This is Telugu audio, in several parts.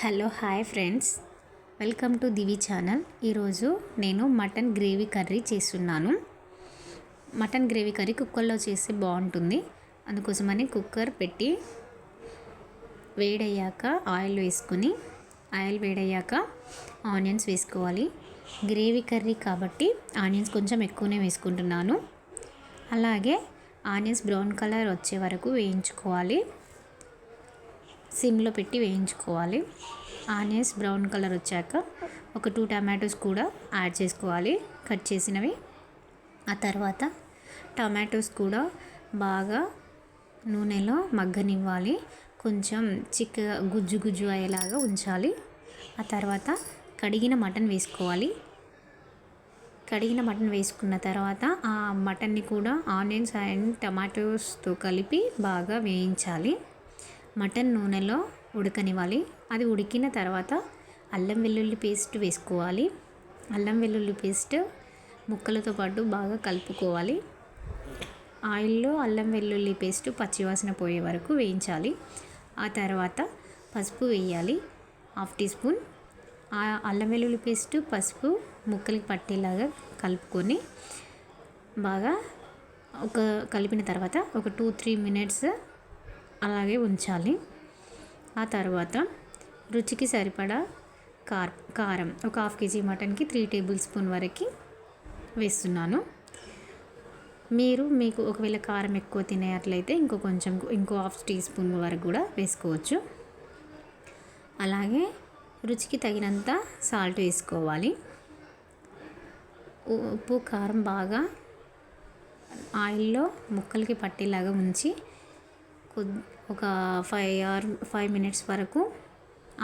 Hello hi friends, welcome to Divi channel. ఈరోజు నేను మటన్ గ్రేవీ కర్రీ చేస్తున్నాను. మటన్ గ్రేవీ కర్రీ కుక్కర్లో చేస్తే బాగుంటుంది. అందుకోసమని కుక్కర్ పెట్టి వేడయ్యాక ఆయిల్ వేడయ్యాక ఆనియన్స్ వేసుకోవాలి. గ్రేవీ కర్రీ కాబట్టి ఆనియన్స్ కొంచెం ఎక్కువనే వేసుకుంటున్నాను. అలాగే ఆనియన్స్ బ్రౌన్ కలర్ వచ్చే వరకు వేయించుకోవాలి. సిమ్లో పెట్టి వేయించుకోవాలి. ఆనియన్స్ బ్రౌన్ కలర్ వచ్చాక ఒక 2 టమాటోస్ కూడా యాడ్ చేసుకోవాలి, కట్ చేసినవి. ఆ తర్వాత టమాటోస్ కూడా బాగా నూనెలో మగ్గనివ్వాలి. కొంచెం గుజ్జు గుజ్జు అయ్యేలాగా ఉంచాలి. ఆ తర్వాత కడిగిన మటన్ వేసుకోవాలి. కడిగిన మటన్ వేసుకున్న తర్వాత ఆ మటన్ని కూడా ఆనియన్స్ అండ్ టమాటోస్తో కలిపి బాగా వేయించాలి. మటన్ నూనెలో ఉడకనివ్వాలి. అది ఉడికిన తర్వాత అల్లం వెల్లుల్లి పేస్ట్ వేసుకోవాలి. అల్లం వెల్లుల్లి పేస్ట్ ముక్కలతో పాటు బాగా కలుపుకోవాలి. ఆయిల్లో అల్లం వెల్లుల్లి పేస్ట్ పచ్చివాసన పోయే వరకు వేయించాలి. ఆ తర్వాత పసుపు వేయాలి, 1/2 టీ స్పూన్. ఆ అల్లం వెల్లుల్లి పేస్ట్ పసుపు ముక్కలకి పట్టేలాగా కలుపుకొని బాగా కలిపిన తర్వాత ఒక 2-3 మినిట్స్ అలాగే ఉంచాలి. ఆ తర్వాత రుచికి సరిపడా కారం ఒక 1/2 కేజీ మటన్కి 3 టేబుల్ స్పూన్ వరకు వేస్తున్నాను. మీకు ఒకవేళ కారం ఎక్కువ తినేట్లయితే ఇంకో 1/2 టీ స్పూన్ వరకు కూడా వేసుకోవచ్చు. అలాగే రుచికి తగినంత సాల్ట్ వేసుకోవాలి. ఉప్పు కారం బాగా ఆయిల్లో ముక్కలకి పట్టేలాగా ఉంచి ఒక 5 మినిట్స్ వరకు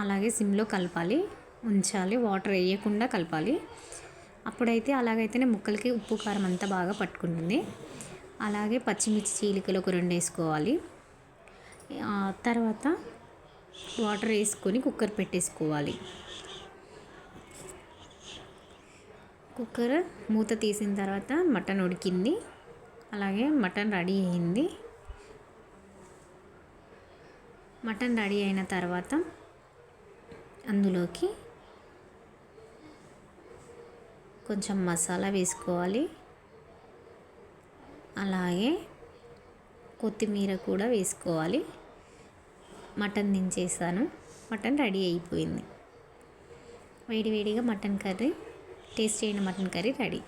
అలాగే సిమ్లో ఉంచాలి. వాటర్ వేయకుండా కలపాలి. అలాగైతేనే ముక్కలకి ఉప్పు కారం అంతా బాగా పట్టుకుంటుంది. అలాగే పచ్చిమిర్చి చీలికలు ఒక 2 వేసుకోవాలి. తర్వాత వాటర్ వేసుకొని కుక్కర్ పెట్టేసుకోవాలి. కుక్కర్ మూత తీసిన తర్వాత మటన్ ఉడికింది. అలాగే మటన్ రెడీ అయింది. మటన్ రెడీ అయిన తర్వాత అందులోకి కొంచెం మసాలా వేసుకోవాలి. అలాగే కొత్తిమీర కూడా వేసుకోవాలి. మటన్ దించేసాను. మటన్ రెడీ అయిపోయింది. వేడివేడిగా టేస్ట్ అయిన మటన్ కర్రీ రెడీ.